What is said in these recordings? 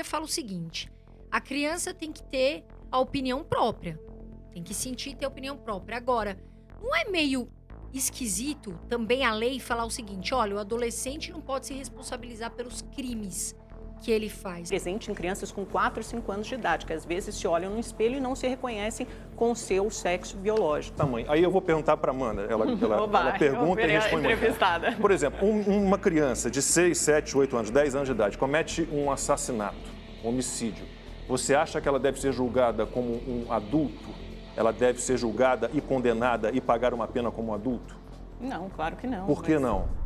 psicologia fala o seguinte: a criança tem que ter a opinião própria. Tem que sentir e ter opinião própria. Agora, não é meio esquisito também a lei falar o seguinte: olha, o adolescente não pode se responsabilizar pelos crimes que ele faz. Presente em crianças com 4 e 5 anos de idade, que às vezes se olham no espelho e não se reconhecem com o seu sexo biológico. Tá, mãe. Aí eu vou perguntar para Amanda. Ela pergunta e responde. Entrevistada. Por exemplo, uma criança de 6, 7, 8 anos, 10 anos de idade comete um assassinato, um homicídio. Você acha que ela deve ser julgada como um adulto? Ela deve ser julgada e condenada e pagar uma pena como adulto? Não, claro que não. Por que não?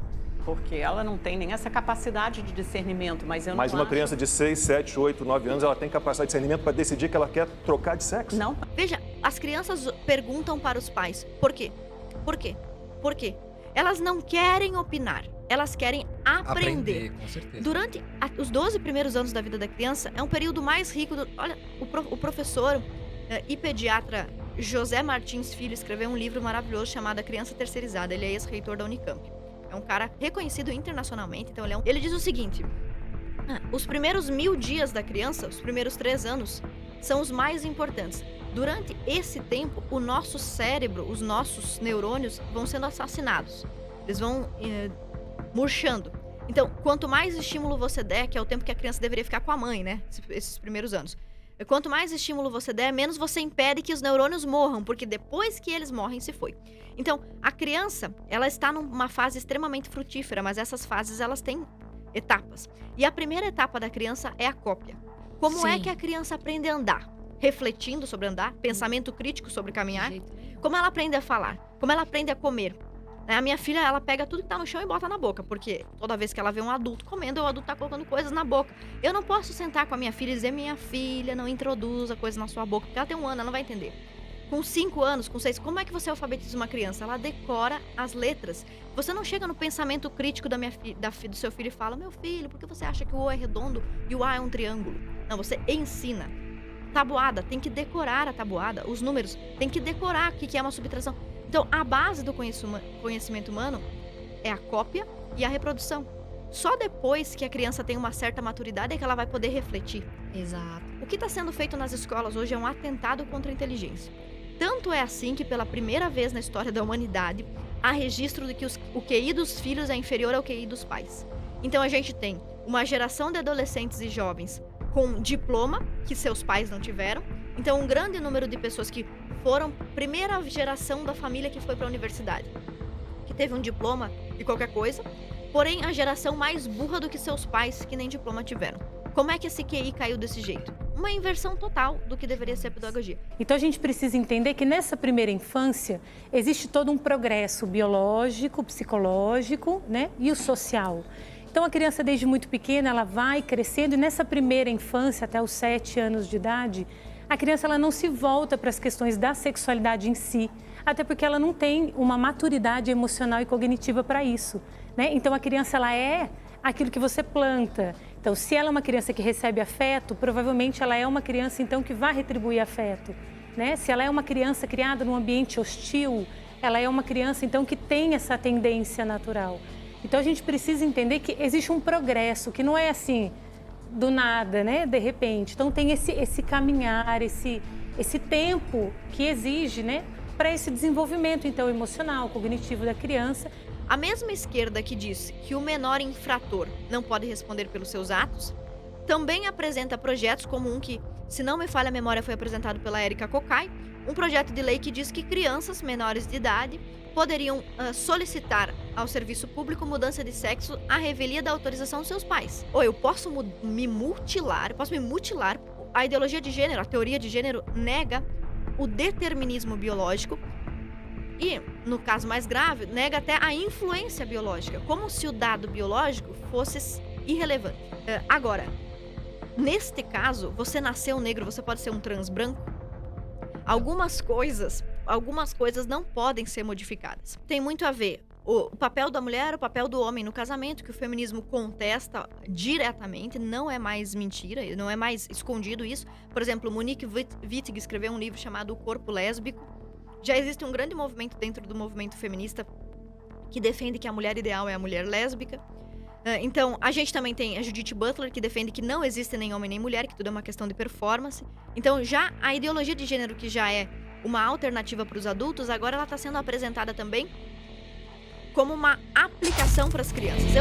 Porque ela não tem nem essa capacidade de discernimento, mas eu não acho... Mas uma criança de 6, 7, 8, 9 anos, ela tem capacidade de discernimento para decidir que ela quer trocar de sexo? Não. Veja, as crianças perguntam para os pais, por quê? Por quê? Por quê? Elas não querem opinar, elas querem aprender. Com certeza. Durante os 12 primeiros anos da vida da criança, é um período mais rico. Olha, o professor e pediatra José Martins Filho escreveu um livro maravilhoso chamado A Criança Terceirizada. Ele é ex-reitor da Unicamp. É um cara reconhecido internacionalmente. Então ele diz o seguinte: os primeiros 1000 dias da criança, os primeiros 3 anos, são os mais importantes. Durante esse tempo, o nosso cérebro, os nossos neurônios vão sendo assassinados. Eles vão murchando. Então, quanto mais estímulo você der, que é o tempo que a criança deveria ficar com a mãe, né? Esses primeiros anos. Quanto mais estímulo você der, menos você impede que os neurônios morram, porque depois que eles morrem, se foi. Então, a criança, ela está numa fase extremamente frutífera, mas essas fases, elas têm etapas. E a primeira etapa da criança é a cópia. Como é que a criança aprende a andar? Refletindo sobre andar, pensamento crítico sobre caminhar. Como ela aprende a falar? Como ela aprende a comer? A minha filha, ela pega tudo que tá no chão e bota na boca, porque toda vez que ela vê um adulto comendo, o adulto tá colocando coisas na boca. Eu não posso sentar com a minha filha e dizer: minha filha, não introduza coisa na sua boca, porque ela tem 1 ano, ela não vai entender. Com 5 anos, com 6, como é que você alfabetiza uma criança? Ela decora as letras. Você não chega no pensamento crítico do seu filho e fala: meu filho, por que você acha que o O é redondo e o A é um triângulo? Não, você ensina. Tabuada, tem que decorar a tabuada, os números, tem que decorar o que é uma subtração. Então, a base do conhecimento humano é a cópia e a reprodução. Só depois que a criança tem uma certa maturidade é que ela vai poder refletir. Exato. O que está sendo feito nas escolas hoje é um atentado contra a inteligência. Tanto é assim que, pela primeira vez na história da humanidade, há registro de que o QI dos filhos é inferior ao QI dos pais. Então, a gente tem uma geração de adolescentes e jovens com diploma, que seus pais não tiveram. Então, um grande número de pessoas que foram primeira geração da família que foi para a universidade, que teve um diploma de qualquer coisa, porém a geração mais burra do que seus pais, que nem diploma tiveram. Como é que esse QI caiu desse jeito? Uma inversão total do que deveria ser a pedagogia. Então a gente precisa entender que nessa primeira infância existe todo um progresso biológico, psicológico, né, e o social. Então a criança desde muito pequena ela vai crescendo e nessa primeira infância, até os 7 anos de idade, a criança ela não se volta para as questões da sexualidade em si, até porque ela não tem uma maturidade emocional e cognitiva para isso, né? Então a criança ela é aquilo que você planta. Então se ela é uma criança que recebe afeto, provavelmente ela é uma criança então que vai retribuir afeto, né? Se ela é uma criança criada num ambiente hostil, ela é uma criança então que tem essa tendência natural. Então a gente precisa entender que existe um progresso, que não é assim do nada, né? De repente. Então tem esse caminhar, esse tempo que exige, né? Para esse desenvolvimento então emocional, cognitivo da criança. A mesma esquerda que diz que o menor infrator não pode responder pelos seus atos, também apresenta projetos como um que, se não me falha a memória, foi apresentado pela Érica Cocai, um projeto de lei que diz que crianças menores de idade poderiam solicitar ao serviço público mudança de sexo à revelia da autorização dos seus pais. Ou eu posso me mutilar, a ideologia de gênero, a teoria de gênero nega o determinismo biológico e, no caso mais grave, nega até a influência biológica, como se o dado biológico fosse irrelevante. Agora, neste caso, você nasceu negro, você pode ser um trans branco? Algumas coisas não podem ser modificadas. Tem muito a ver o papel da mulher, o papel do homem no casamento, que o feminismo contesta diretamente, não é mais mentira, não é mais escondido isso. Por exemplo, Monique Wittig escreveu um livro chamado O Corpo Lésbico. Já existe um grande movimento dentro do movimento feminista que defende que a mulher ideal é a mulher lésbica. Então, a gente também tem a Judith Butler, que defende que não existe nem homem nem mulher, que tudo é uma questão de performance. Então, já a ideologia de gênero, que já é uma alternativa para os adultos, agora ela está sendo apresentada também como uma aplicação para as crianças.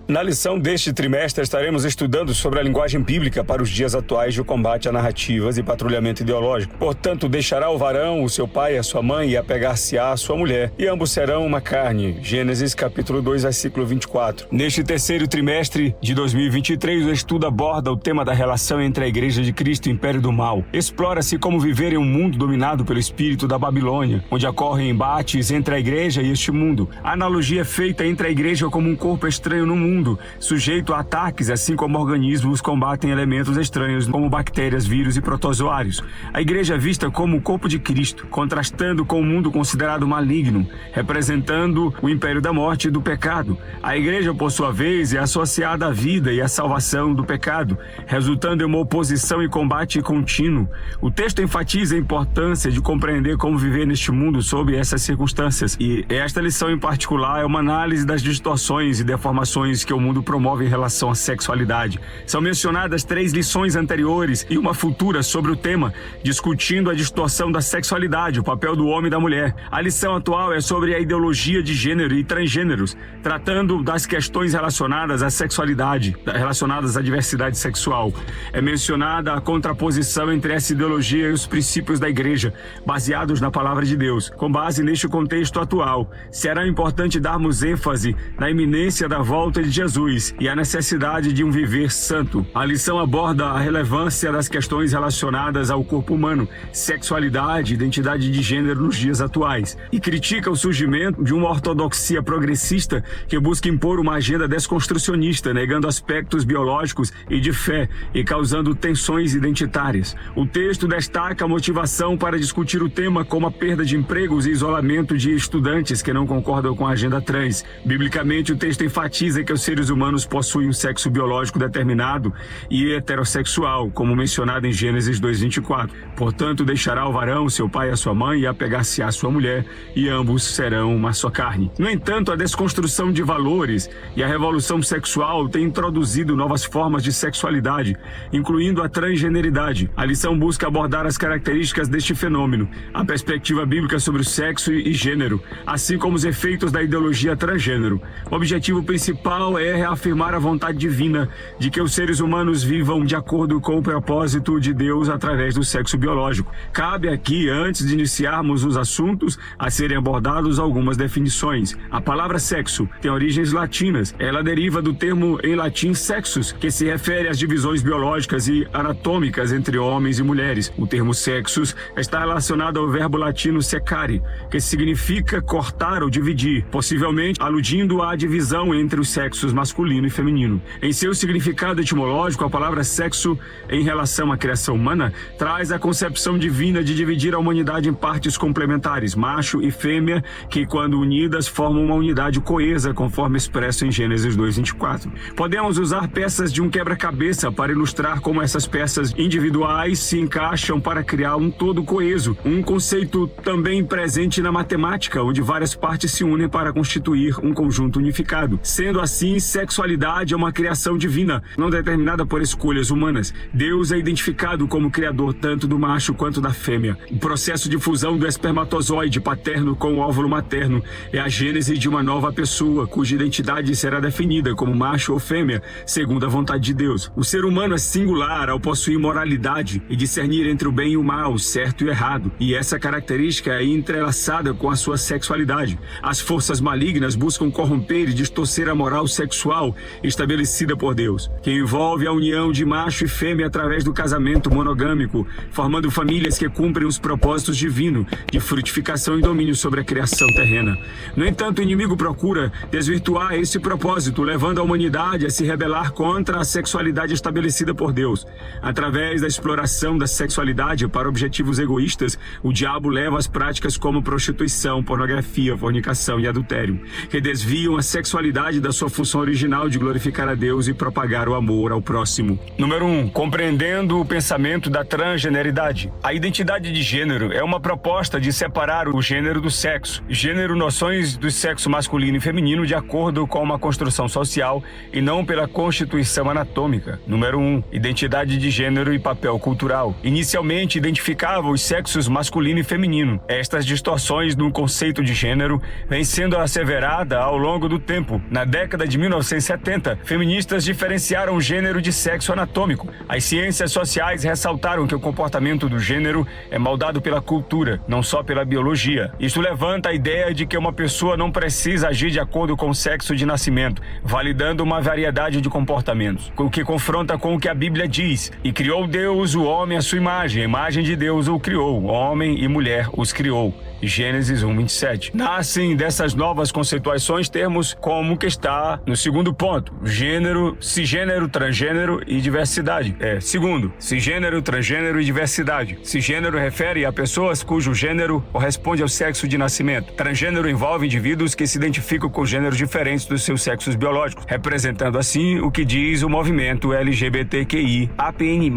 Na lição deste trimestre, estaremos estudando sobre a linguagem bíblica para os dias atuais de combate a narrativas e patrulhamento ideológico. Portanto, deixará o varão, o seu pai e a sua mãe, e apegar-se-á à sua mulher, e ambos serão uma carne. Gênesis capítulo 2, versículo 24. Neste terceiro trimestre de 2023, o estudo aborda o tema da relação entre a Igreja de Cristo e o Império do Mal. Explora-se como viver em um mundo dominado pelo espírito da Babilônia, onde ocorrem embates entre a Igreja e este mundo. A analogia é feita entre a Igreja como um corpo estranho no mundo, sujeito a ataques, assim como organismos combatem elementos estranhos, como bactérias, vírus e protozoários. A Igreja é vista como o corpo de Cristo, contrastando com o mundo considerado maligno, representando o império da morte e do pecado. A Igreja, por sua vez, é associada à vida e à salvação do pecado, resultando em uma oposição e combate contínuo. O texto enfatiza a importância de compreender como viver neste mundo sob essas circunstâncias, e esta lição em particular é uma análise das distorções e deformações que o mundo promove em relação à sexualidade. São mencionadas 3 lições anteriores e uma futura sobre o tema, discutindo a distorção da sexualidade, o papel do homem e da mulher. A lição atual é sobre a ideologia de gênero e transgêneros, tratando das questões relacionadas à sexualidade, relacionadas à diversidade sexual. É mencionada a contraposição entre essa ideologia e os princípios da Igreja, baseados na Palavra de Deus. Com base neste contexto atual, será importante darmos ênfase na iminência da volta de Jesus e a necessidade de um viver santo. A lição aborda a relevância das questões relacionadas ao corpo humano, sexualidade e identidade de gênero nos dias atuais, e critica o surgimento de uma ortodoxia progressista que busca impor uma agenda desconstrucionista, negando aspectos biológicos e de fé e causando tensões identitárias. O texto destaca a motivação para discutir o tema, como a perda de empregos e isolamento de estudantes que não concordam com a agenda trans. Biblicamente, o texto enfatiza que os seres humanos possuem um sexo biológico determinado e heterossexual, como mencionado em Gênesis 2:24. Portanto, deixará o varão, seu pai e a sua mãe, e apegar-se à sua mulher, e ambos serão uma só carne. No entanto, a desconstrução de valores e a revolução sexual têm introduzido novas formas de sexualidade, incluindo a transgeneridade. A lição busca abordar as características deste fenômeno, a perspectiva bíblica sobre o sexo e gênero, assim como os efeitos da ideologia transgênero. O objetivo principal é reafirmar a vontade divina de que os seres humanos vivam de acordo com o propósito de Deus através do sexo biológico. Cabe aqui, antes de iniciarmos os assuntos a serem abordados, algumas definições. A palavra sexo tem origens latinas. Ela deriva do termo em latim sexus, que se refere às divisões biológicas e anatômicas entre homens e mulheres. O termo sexus está relacionado ao verbo latino secare, que significa cortar ou dividir, possivelmente aludindo à divisão entre os sexos masculino e feminino. Em seu significado etimológico, a palavra sexo, em relação à criação humana, traz a concepção divina de dividir a humanidade em partes complementares, macho e fêmea, que, quando unidas, formam uma unidade coesa, conforme expresso em Gênesis 2:24. Podemos usar peças de um quebra-cabeça para ilustrar como essas peças individuais se encaixam para criar um todo coeso, um conceito também presente na matemática, onde várias partes se unem para constituir um conjunto unificado. Sendo assim, sexualidade é uma criação divina, não determinada por escolhas humanas. Deus é identificado como criador tanto do macho quanto da fêmea. O processo de fusão do espermatozoide paterno com o óvulo materno é a gênese de uma nova pessoa, cuja identidade será definida como macho ou fêmea, segundo a vontade de Deus. O ser humano é singular ao possuir moralidade e discernir entre o bem e o mal, o certo e o errado, e essa característica é entrelaçada com a sua sexualidade. As forças malignas buscam corromper e distorcer a moral sexual estabelecida por Deus, que envolve a união de macho e fêmea através do casamento monogâmico, formando famílias que cumprem os propósitos divinos de frutificação e domínio sobre a criação terrena. No entanto, o inimigo procura desvirtuar esse propósito, levando a humanidade a se rebelar contra a sexualidade estabelecida por Deus. Através da exploração da sexualidade para objetivos egoístas, o diabo leva às práticas como prostituição, pornografia, fornicação e adultério, que desviam a sexualidade da sua função função original de glorificar a Deus e propagar o amor ao próximo. Número 1. Compreendendo o pensamento da transgeneridade. A identidade de gênero é uma proposta de separar o gênero do sexo. Gênero, noções do sexo masculino e feminino de acordo com uma construção social e não pela constituição anatômica. Número 1. Identidade de gênero e papel cultural. Inicialmente identificava os sexos masculino e feminino. Estas distorções no conceito de gênero vêm sendo asseverada ao longo do tempo. Na década de 1970, feministas diferenciaram o gênero de sexo anatômico. As ciências sociais ressaltaram que o comportamento do gênero é moldado pela cultura, não só pela biologia. Isso levanta a ideia de que uma pessoa não precisa agir de acordo com o sexo de nascimento, validando uma variedade de comportamentos, o que confronta com o que a Bíblia diz. E criou Deus o homem à sua imagem, a imagem de Deus o criou, homem e mulher os criou. Gênesis 1:27. Nascem dessas novas conceituações termos como que está no segundo ponto: gênero, cisgênero, transgênero e diversidade. Segundo, cisgênero, transgênero e diversidade. Cisgênero refere a pessoas cujo gênero corresponde ao sexo de nascimento. Transgênero envolve indivíduos que se identificam com gêneros diferentes dos seus sexos biológicos, representando assim o que diz o movimento LGBTQI-APN+.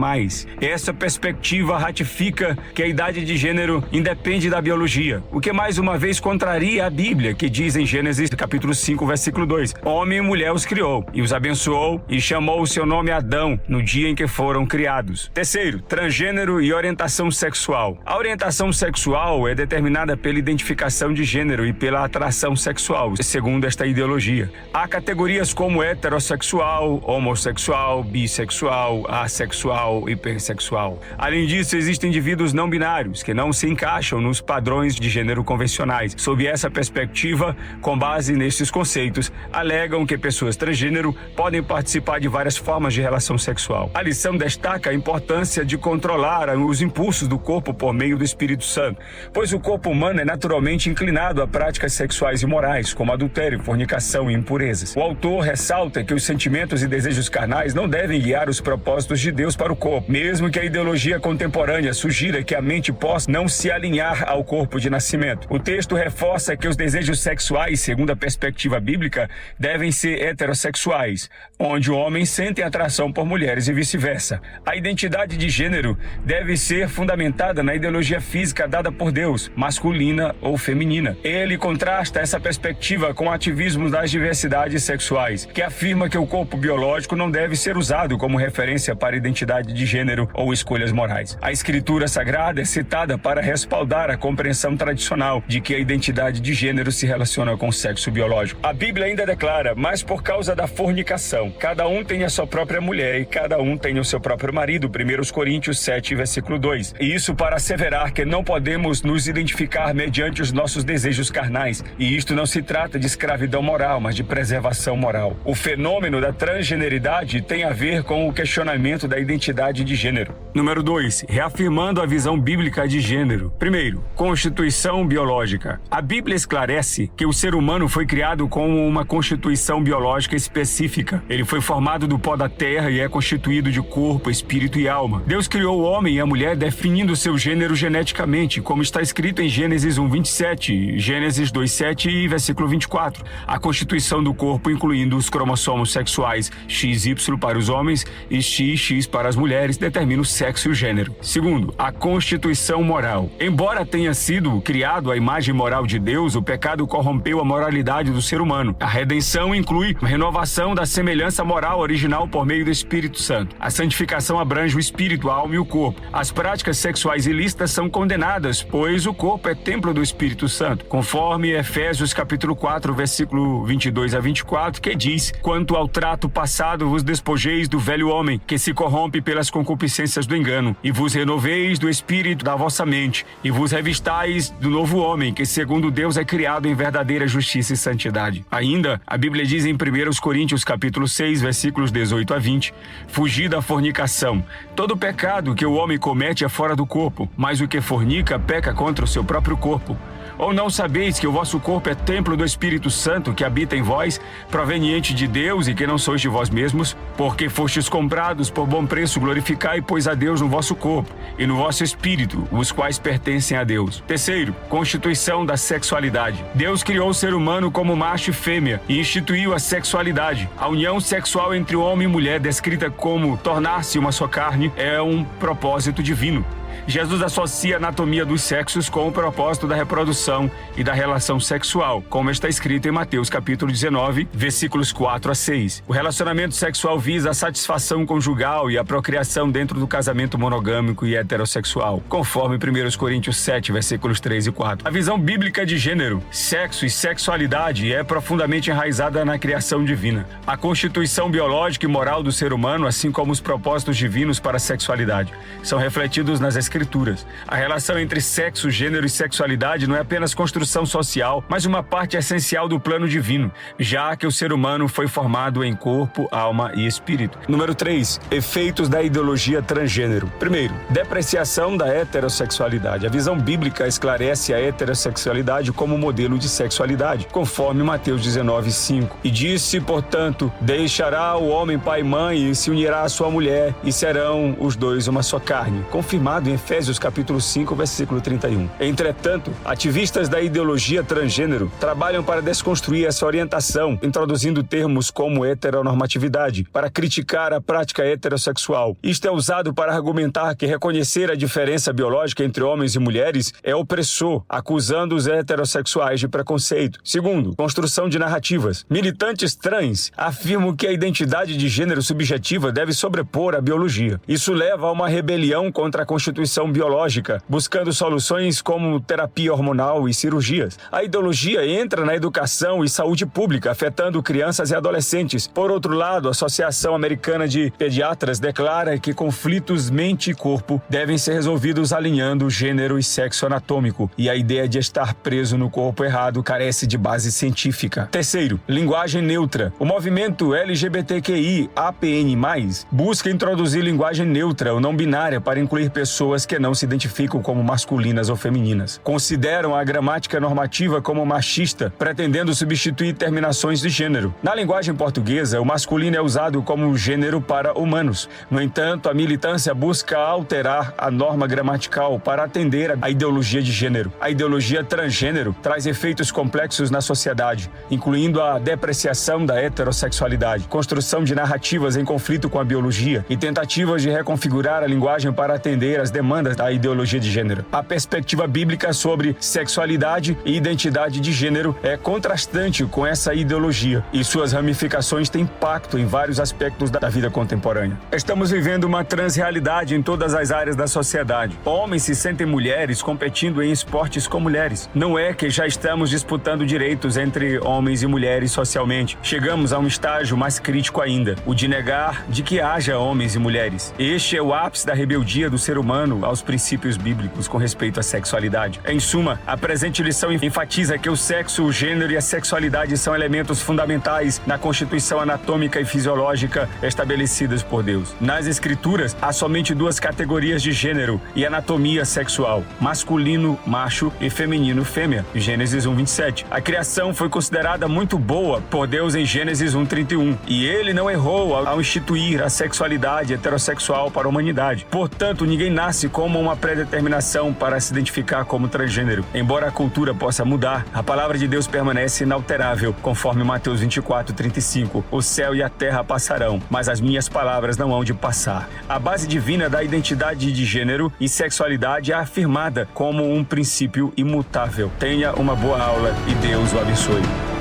Essa perspectiva ratifica que a idade de gênero independe da biologia, o que mais uma vez contraria a Bíblia, que diz em Gênesis capítulo 5, versículo 2: homem e mulher os criou, e os abençoou, e chamou o seu nome Adão, no dia em que foram criados. Terceiro, transgênero e orientação sexual. A orientação sexual é determinada pela identificação de gênero e pela atração sexual, segundo esta ideologia. Há categorias como heterossexual, homossexual, bissexual, assexual e pansexual. Além disso, existem indivíduos não binários, que não se encaixam nos padrões de gênero convencionais. Sob essa perspectiva, com base nestes conceitos, alegam que pessoas transgênero podem participar de várias formas de relação sexual. A lição destaca a importância de controlar os impulsos do corpo por meio do Espírito Santo, pois o corpo humano é naturalmente inclinado a práticas sexuais imorais, como adultério, fornicação e impurezas. O autor ressalta que os sentimentos e desejos carnais não devem guiar os propósitos de Deus para o corpo, mesmo que a ideologia contemporânea sugira que a mente possa não se alinhar ao corpo de nascimento. O texto reforça que os desejos sexuais, segundo a perspectiva bíblica, devem ser heterossexuais, onde homens sentem atração por mulheres e vice-versa. A identidade de gênero deve ser fundamentada na ideologia física dada por Deus, masculina ou feminina. Ele contrasta essa perspectiva com o ativismo das diversidades sexuais, que afirma que o corpo biológico não deve ser usado como referência para identidade de gênero ou escolhas morais. A Escritura Sagrada é citada para respaldar a compreensão tradicional de que a identidade de gênero se relaciona com o sexo biológico. A Bíblia ainda declara: mas por causa da fornicação, cada um tem a sua própria mulher e cada um tem o seu próprio marido. 1 Coríntios 7, versículo 2. E isso para asseverar que não podemos nos identificar mediante os nossos desejos carnais. E isto não se trata de escravidão moral, mas de preservação moral. O fenômeno da transgeneridade tem a ver com o questionamento da identidade de gênero. Número 2. Reafirmando a visão bíblica de gênero. Primeiro, constituição biológica. A Bíblia esclarece que o ser humano foi criado com uma constituição biológica específica. Ele foi formado do pó da terra e é constituído de corpo, espírito e alma. Deus criou o homem e a mulher definindo seu gênero geneticamente, como está escrito em Gênesis 1:27, Gênesis 2:7 e versículo 24. A constituição do corpo, incluindo os cromossomos sexuais XY para os homens e XX para as mulheres, determina o sexo e o gênero. Segundo, a constituição moral. Embora tenha sido criado à imagem moral de Deus, o pecado corrompeu a moralidade do ser humano. A redenção inclui a renovação da semelhança moral original por meio do Espírito Santo. A santificação abrange o espírito, a alma e o corpo. As práticas sexuais ilícitas são condenadas, pois o corpo é templo do Espírito Santo, conforme Efésios capítulo 4, versículo 22 a 24, que diz: quanto ao trato passado, vos despojeis do velho homem, que se corrompe pelas concupiscências do engano, e vos renoveis do espírito da vossa mente, e vos revistais do novo homem, que segundo Deus é criado em verdadeira justiça e santidade. Ainda, a Bíblia diz em 1 Coríntios capítulo 6, versículos 18 a 20, fugir da fornicação. Todo pecado que o homem comete é fora do corpo, mas o que fornica peca contra o seu próprio corpo. Ou não sabeis que o vosso corpo é templo do Espírito Santo que habita em vós, proveniente de Deus e que não sois de vós mesmos? Porque fostes comprados por bom preço, glorificai, pois, a Deus no vosso corpo e no vosso espírito, os quais pertencem a Deus. Terceiro, constituição da sexualidade. Deus criou o ser humano como macho e fêmea e instituiu a sexualidade. A união sexual entre homem e mulher, descrita como tornar-se uma só carne, é um propósito divino. Jesus associa a anatomia dos sexos com o propósito da reprodução e da relação sexual, como está escrito em Mateus capítulo 19, versículos 4 a 6. O relacionamento sexual visa a satisfação conjugal e a procriação dentro do casamento monogâmico e heterossexual, conforme 1 Coríntios 7, versículos 3 e 4. A visão bíblica de gênero, sexo e sexualidade é profundamente enraizada na criação divina. A constituição biológica e moral do ser humano, assim como os propósitos divinos para a sexualidade, são refletidos nas Escrituras. A relação entre sexo, gênero e sexualidade não é apenas construção social, mas uma parte essencial do plano divino, já que o ser humano foi formado em corpo, alma e espírito. Número 3. Efeitos da ideologia transgênero. Primeiro, depreciação da heterossexualidade. A visão bíblica esclarece a heterossexualidade como modelo de sexualidade, conforme Mateus 19, 5. E disse, portanto, deixará o homem pai e mãe e se unirá à sua mulher, e serão os dois uma só carne, confirmado em Efésios capítulo 5, versículo 31. Entretanto, ativistas da ideologia transgênero trabalham para desconstruir essa orientação, introduzindo termos como heteronormatividade, para criticar a prática heterossexual. Isto é usado para argumentar que reconhecer a diferença biológica entre homens e mulheres é opressor, acusando os heterossexuais de preconceito. Segundo, construção de narrativas. Militantes trans afirmam que a identidade de gênero subjetiva deve sobrepor a biologia. Isso leva a uma rebelião contra a Constituição biológica, buscando soluções como terapia hormonal e cirurgias. A ideologia entra na educação e saúde pública, afetando crianças e adolescentes. Por outro lado, a Associação Americana de Pediatras declara que conflitos mente e corpo devem ser resolvidos alinhando gênero e sexo anatômico, e a ideia de estar preso no corpo errado carece de base científica. Terceiro, linguagem neutra. O movimento LGBTQI APN+, busca introduzir linguagem neutra ou não binária para incluir pessoas que não se identificam como masculinas ou femininas. Consideram a gramática normativa como machista, pretendendo substituir terminações de gênero. Na linguagem portuguesa, o masculino é usado como gênero para humanos. No entanto, a militância busca alterar a norma gramatical para atender à ideologia de gênero. A ideologia transgênero traz efeitos complexos na sociedade, incluindo a depreciação da heterossexualidade, construção de narrativas em conflito com a biologia e tentativas de reconfigurar a linguagem para atender às demandas da ideologia de gênero. A perspectiva bíblica sobre sexualidade e identidade de gênero é contrastante com essa ideologia e suas ramificações têm impacto em vários aspectos da vida contemporânea. Estamos vivendo uma transrealidade em todas as áreas da sociedade. Homens se sentem mulheres competindo em esportes com mulheres. Não é que já estamos disputando direitos entre homens e mulheres socialmente. Chegamos a um estágio mais crítico ainda, o de negar de que haja homens e mulheres. Este é o ápice da rebeldia do ser humano aos princípios bíblicos com respeito à sexualidade. Em suma, a presente lição enfatiza que o sexo, o gênero e a sexualidade são elementos fundamentais na constituição anatômica e fisiológica estabelecidas por Deus. Nas Escrituras, há somente duas categorias de gênero e anatomia sexual: masculino, macho, e feminino, fêmea. Gênesis 1:27. A criação foi considerada muito boa por Deus em Gênesis 1:31, e ele não errou ao instituir a sexualidade heterossexual para a humanidade. Portanto, ninguém nasce como uma predeterminação para se identificar como transgênero. Embora a cultura possa mudar, a palavra de Deus permanece inalterável, conforme Mateus 24:35. O céu e a terra passarão, mas as minhas palavras não hão de passar. A base divina da identidade de gênero e sexualidade é afirmada como um princípio imutável. Tenha uma boa aula e Deus o abençoe.